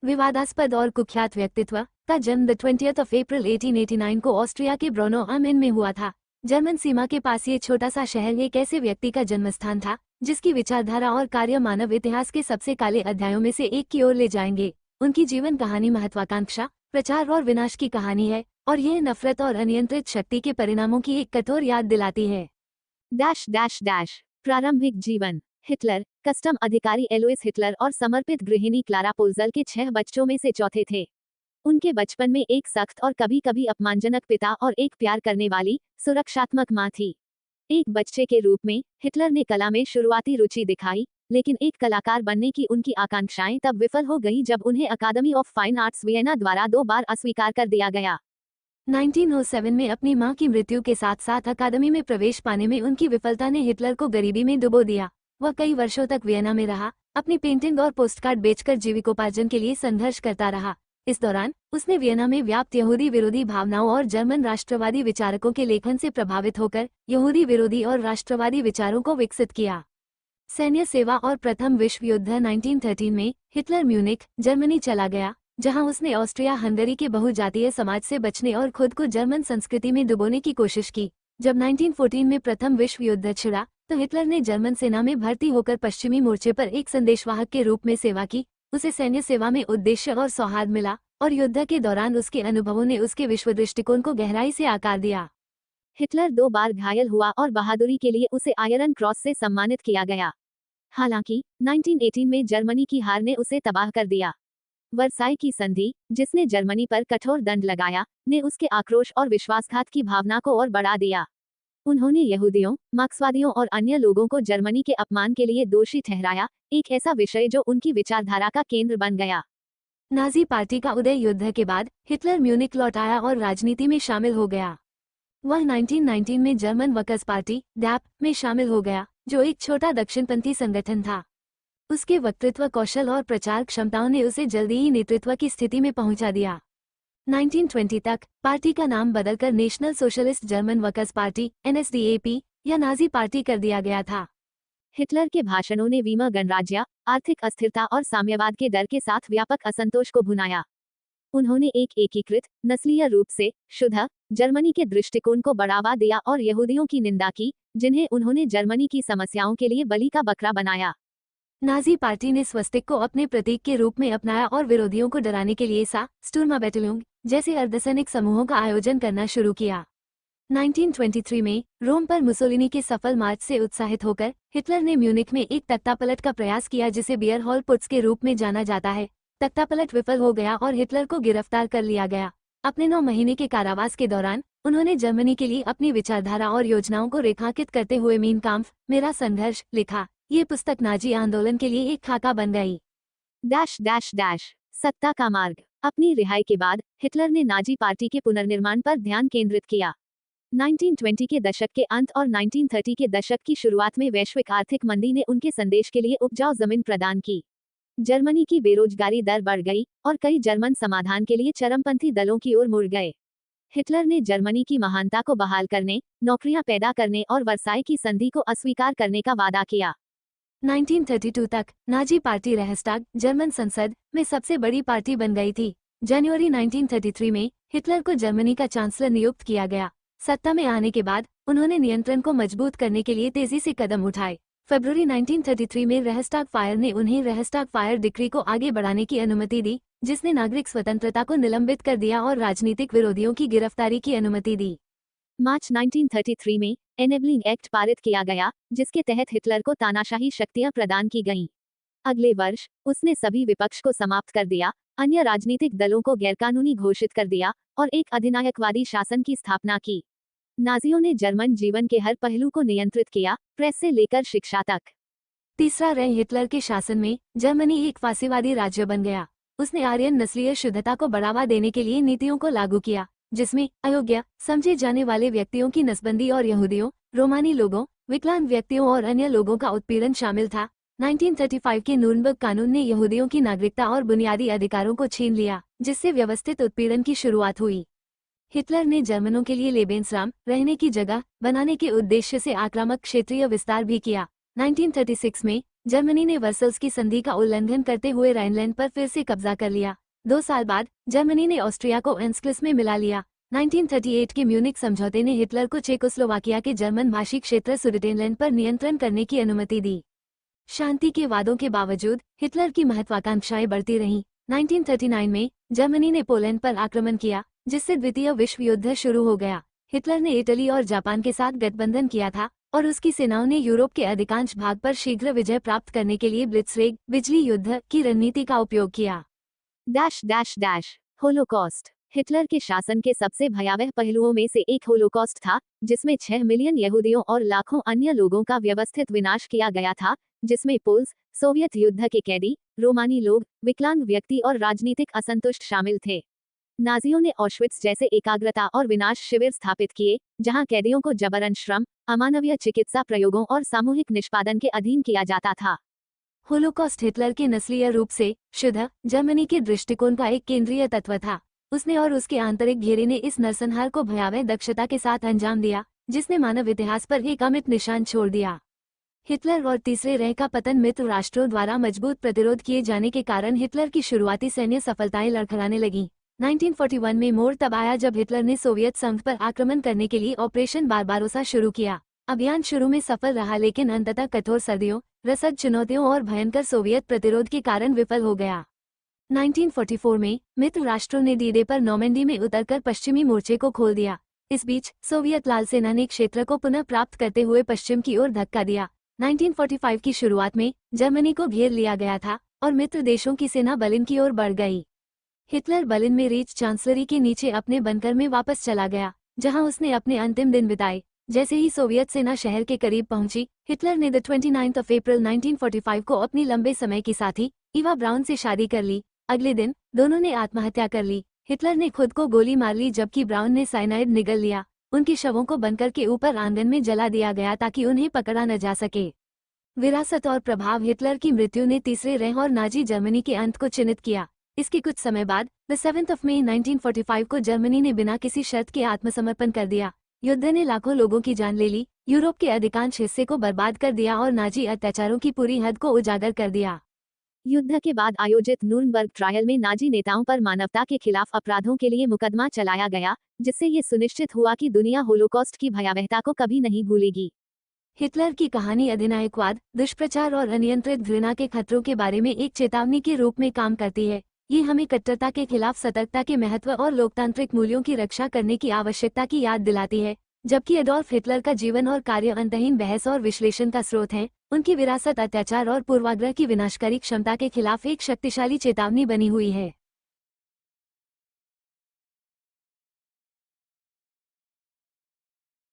विवादास्पद और कुख्यात व्यक्तित्व का जन्म 20 अप्रैल 1889 को ऑस्ट्रिया के ब्रोनो am Inn में हुआ था। जर्मन सीमा के पास ये छोटा सा शहर एक ऐसे व्यक्ति का जन्मस्थान था जिसकी विचारधारा और कार्य मानव इतिहास के सबसे काले अध्यायों में से एक की ओर ले जाएंगे। उनकी जीवन कहानी महत्वाकांक्षा, प्रचार और विनाश की कहानी है और यह नफरत और अनियंत्रित शक्ति के परिणामों की एक कठोर याद दिलाती है। डैश डैश डैश प्रारंभिक जीवन। हिटलर, कस्टम अधिकारी एलोइस हिटलर और समर्पित गृहिणी क्लारा पोल्जल के 6 बच्चों में से चौथे थे। उनके बचपन में एक सख्त और कभी कभी अपमानजनक पिता और एक प्यार करने वाली, सुरक्षात्मक मां थी। एक बच्चे के रूप में हिटलर ने कला में शुरुआती रुचि दिखाई, लेकिन एक कलाकार बनने की उनकी आकांक्षाएं तब विफल हो गई जब उन्हें अकादमी ऑफ फाइन आर्ट्स वियना द्वारा 2 बार अस्वीकार कर दिया गया। 1907 में अपनी मां की मृत्यु के साथ साथ अकादमी में प्रवेश पाने में उनकी विफलता ने हिटलर को गरीबी में डुबो दिया। वह कई वर्षों तक वियना में रहा, अपनी पेंटिंग और पोस्टकार्ड बेचकर जीविकोपार्जन के लिए संघर्ष करता रहा। इस दौरान उसने वियना में व्याप्त यहूदी विरोधी भावनाओं और जर्मन राष्ट्रवादी विचारकों के लेखन से प्रभावित होकर यहूदी विरोधी और राष्ट्रवादी विचारों को विकसित किया। सैन्य सेवा और प्रथम विश्व युद्ध 1913 में हिटलर म्यूनिख, जर्मनी चला गया, जहां उसने ऑस्ट्रिया हंगरी के बहुजातीय समाज से बचने और खुद को जर्मन संस्कृति में डुबोने की कोशिश की। जब 1914 में प्रथम विश्व युद्ध छिड़ा तो हिटलर ने जर्मन सेना में भर्ती होकर पश्चिमी मोर्चे पर एक संदेशवाहक के रूप में सेवा की। उसे सैन्य सेवा में उद्देश्य और सौहार्द मिला और युद्ध के दौरान उसके अनुभवों ने उसके विश्व दृष्टिकोण को गहराई से आकार दिया। हिटलर 2 बार घायल हुआ और बहादुरी के लिए उसे आयरन क्रॉस से सम्मानित किया गया। हालांकि 1918 में जर्मनी की हार ने उसे तबाह कर दिया। वर्साई की संधि, जिसने जर्मनी पर कठोर दंड लगाया, ने उसके आक्रोश और विश्वासघात की भावना को और बढ़ा दिया। उन्होंने यहूदियों, मार्क्सवादियों और अन्य लोगों को जर्मनी के अपमान के लिए दोषी ठहराया, एक ऐसा विषय जो उनकी विचारधारा का केंद्र बन गया। नाजी पार्टी का उदय युद्ध के बाद हिटलर म्यूनिख लौट आया और राजनीति में शामिल हो गया। वह 1919 में जर्मन वर्कर्स पार्टी डैप में शामिल हो गया, जो एक छोटा दक्षिणपंथी संगठन था। उसके वक्तृत्व कौशल और प्रचार क्षमताओं ने उसे जल्दी ही नेतृत्व की स्थिति में पहुंचा दिया। 1920 तक पार्टी का नाम बदलकर national socialist German workers party NSDAP या नाजी पार्टी कर दिया गया था। हिटलर के भाषणों ने वीमर गणराज्य, आर्थिक अस्थिरता और साम्यवाद के डर के साथ व्यापक असंतोष को भुनाया। उन्होंने एक एकीकृत, नस्लीय रूप से शुद्ध जर्मनी के दृष्टिकोण को बढ़ावा दिया और यहूदियों की निंदा की, जिन्हें उन्होंने जर्मनी की समस्याओं के लिए बलि का बकरा बनाया। नाजी पार्टी ने स्वस्तिक को अपने प्रतीक के रूप में अपनाया और विरोधियों को डराने के लिए स्टूर्मबैटलुंग जैसे अर्धसैनिक समूहों का आयोजन करना शुरू किया। 1923 में रोम पर मुसोलिनी के सफल मार्च से उत्साहित होकर हिटलर ने म्यूनिख में एक तख्तापलट का प्रयास किया जिसे बियर हॉल पुट्स के रूप में जाना जाता है। तख्तापलट विफल हो गया और हिटलर को गिरफ्तार कर लिया गया। अपने 9 महीने के कारावास के दौरान उन्होंने जर्मनी के लिए अपनी विचारधारा और योजनाओं को रेखांकित करते हुए मीन काम्फ, मेरा संघर्ष लिखा। ये पुस्तक नाजी आंदोलन के लिए एक खाका बन गई। डैश डैश डैश सत्ता का मार्ग। अपनी रिहाई के बाद हिटलर ने नाजी पार्टी के पुनर्निर्माण पर ध्यान केंद्रित किया। 1920 के दशक के अंत और 1930 के दशक की शुरुआत में वैश्विक आर्थिक मंदी ने उनके संदेश के लिए उपजाऊ जमीन प्रदान की। जर्मनी की बेरोजगारी दर बढ़ गई और कई जर्मन समाधान के लिए चरमपंथी दलों की ओर मुड़ गए। हिटलर ने जर्मनी की महानता को बहाल करने, नौकरियां पैदा करने और वर्साई की संधि को अस्वीकार करने का वादा किया। 1932 तक नाजी पार्टी रहस्टाग, जर्मन संसद में सबसे बड़ी पार्टी बन गई थी। जनवरी 1933 में हिटलर को जर्मनी का चांसलर नियुक्त किया गया। सत्ता में आने के बाद उन्होंने नियंत्रण को मजबूत करने के लिए तेजी से कदम उठाए। फरवरी 1933 में रहस्टाग फायर ने उन्हें रहस्टाग फायर डिक्री को आगे बढ़ाने की अनुमति दी, जिसने नागरिक स्वतंत्रता को निलंबित कर दिया और राजनीतिक विरोधियों की गिरफ्तारी की अनुमति दी। मार्च 1933 में एनेबलिंग एक्ट पारित किया गया, जिसके तहत हिटलर को तानाशाही शक्तियां प्रदान की गईं। अगले वर्ष उसने सभी विपक्ष को समाप्त कर दिया, अन्य राजनीतिक दलों को गैरकानूनी घोषित कर दिया और एक अधिनायकवादी शासन की स्थापना की। नाजियों ने जर्मन जीवन के हर पहलू को नियंत्रित किया, प्रेस से लेकर शिक्षा तक। तीसरा रह हिटलर के शासन में जर्मनी एक फासीवादी राज्य बन गया। उसने आर्यन नस्लीय शुद्धता को बढ़ावा देने के लिए नीतियों को लागू किया, जिसमें अयोग्य समझे जाने वाले व्यक्तियों की नसबंदी और यहूदियों, रोमानी लोगों, विकलांग व्यक्तियों और अन्य लोगों का उत्पीड़न शामिल था। 1935 के नूरनबर्ग कानून ने यहूदियों की नागरिकता और बुनियादी अधिकारों को छीन लिया, जिससे व्यवस्थित उत्पीड़न की शुरुआत हुई। हिटलर ने जर्मनों के लिए लेबेंसराम, रहने की जगह बनाने के उद्देश्य से आक्रामक क्षेत्रीय विस्तार भी किया। 1936 में जर्मनी ने वर्सल्स की संधि का उल्लंघन करते हुए राइनलैंड पर फिर से कब्जा कर लिया। 2 साल बाद जर्मनी ने ऑस्ट्रिया को एंस्क्लिस में मिला लिया। 1938 के म्यूनिक समझौते ने हिटलर को चेकोस्लोवाकिया के जर्मन भाषी क्षेत्र सुडेटेनलैंड पर नियंत्रण करने की अनुमति दी। शांति के वादों के बावजूद हिटलर की महत्वाकांक्षाएं बढ़ती रहीं। 1939 में जर्मनी ने पोलैंड पर आक्रमण किया, जिससे द्वितीय विश्व युद्ध शुरू हो गया। हिटलर ने इटली और जापान के साथ गठबंधन किया था और उसकी सेनाओं ने यूरोप के अधिकांश भाग पर शीघ्र विजय प्राप्त करने के लिए ब्लिट्जक्रीग बिजली युद्ध की रणनीति का उपयोग किया। होलोकॉस्ट हिटलर के शासन के सबसे भयावह पहलुओं में से एक होलोकॉस्ट था, जिसमें 6 मिलियन यहूदियों और लाखों अन्य लोगों का व्यवस्थित विनाश किया गया था, जिसमें पोल्स, सोवियत युद्ध के कैदी, रोमानी लोग, विकलांग व्यक्ति और राजनीतिक असंतुष्ट शामिल थे। नाजियों ने ऑश्विट्ज जैसे एकाग्रता और विनाश शिविर स्थापित किए, जहां कैदियों को जबरन श्रम, अमानवीय चिकित्सा प्रयोगों और सामूहिक निष्पादन के अधीन किया जाता था। होलोकॉस्ट हिटलर के नस्लीय रूप से शुद्ध जर्मनी के दृष्टिकोण का एक केंद्रीय तत्व था। उसने और उसके आंतरिक घेरे ने इस नरसंहार को भयावह दक्षता के साथ अंजाम दिया, जिसने मानव इतिहास पर एक अमिट निशान छोड़ दिया। हिटलर और तीसरे रेह का पतन मित्र राष्ट्रों द्वारा मजबूत प्रतिरोध किए जाने के कारण हिटलर की शुरुआती सैन्य सफलताएं लड़खड़ाने लगीं। 1941 में मोड़ तब आया जब हिटलर ने सोवियत संघ पर आक्रमण करने के लिए ऑपरेशन बारबारोसा शुरू किया। अभियान शुरू में सफल रहा, लेकिन अंततः कठोर सर्दियों, रसद चुनौतियों और भयंकर सोवियत प्रतिरोध के कारण विफल हो गया। 1944 में मित्र राष्ट्रों ने डी-डे पर नॉर्मैंडी में उतरकर पश्चिमी मोर्चे को खोल दिया। इस बीच सोवियत लाल सेना ने क्षेत्र को पुनः प्राप्त करते हुए पश्चिम की ओर धक्का दिया। 1945 की शुरुआत में जर्मनी को घेर लिया गया था और मित्र देशों की सेना बर्लिन की ओर बढ़ गई। हिटलर बर्लिन में रीच चांसलरी के नीचे अपने बंकर में वापस चला गया, जहां उसने अपने अंतिम दिन बिताए। जैसे ही सोवियत सेना शहर के करीब पहुंची, हिटलर ने 29 अप्रैल 1945 को अपनी लंबे समय की साथी इवा ब्राउन से शादी कर ली। अगले दिन दोनों ने आत्महत्या कर ली। हिटलर ने खुद को गोली मार ली, जबकि ब्राउन ने साइनाइड निगल लिया। उनके शवों को बंकर के ऊपर आंगन में जला दिया गया ताकि उन्हें पकड़ा न जा सके। विरासत और प्रभाव हिटलर की मृत्यु ने तीसरे रेह और नाजी जर्मनी के अंत को चिन्हित किया। इसके कुछ समय बाद 7 मई 1945 को जर्मनी ने बिना किसी शर्त के आत्मसमर्पण कर दिया। युद्ध ने लाखों लोगों की जान ले ली, यूरोप के अधिकांश हिस्से को बर्बाद कर दिया और नाजी अत्याचारों की पूरी हद को उजागर कर दिया। युद्ध के बाद आयोजित नूर्नबर्ग ट्रायल में नाजी नेताओं पर मानवता के खिलाफ अपराधों के लिए मुकदमा चलाया गया, जिससे ये सुनिश्चित हुआ कि दुनिया होलोकॉस्ट की भयावहता को कभी नहीं भूलेगी। हिटलर की कहानी अधिनायकवाद, दुष्प्रचार और अनियंत्रित घृणा के खतरों के बारे में एक चेतावनी के रूप में काम करती है। ये हमें कट्टरता के खिलाफ सतर्कता के महत्व और लोकतांत्रिक मूल्यों की रक्षा करने की आवश्यकता की याद दिलाती है। जबकि एडोल्फ हिटलर का जीवन और कार्य अंतहीन बहस और विश्लेषण का स्रोत है, उनकी विरासत अत्याचार और पूर्वाग्रह की विनाशकारी क्षमता के खिलाफ एक शक्तिशाली चेतावनी बनी हुई है।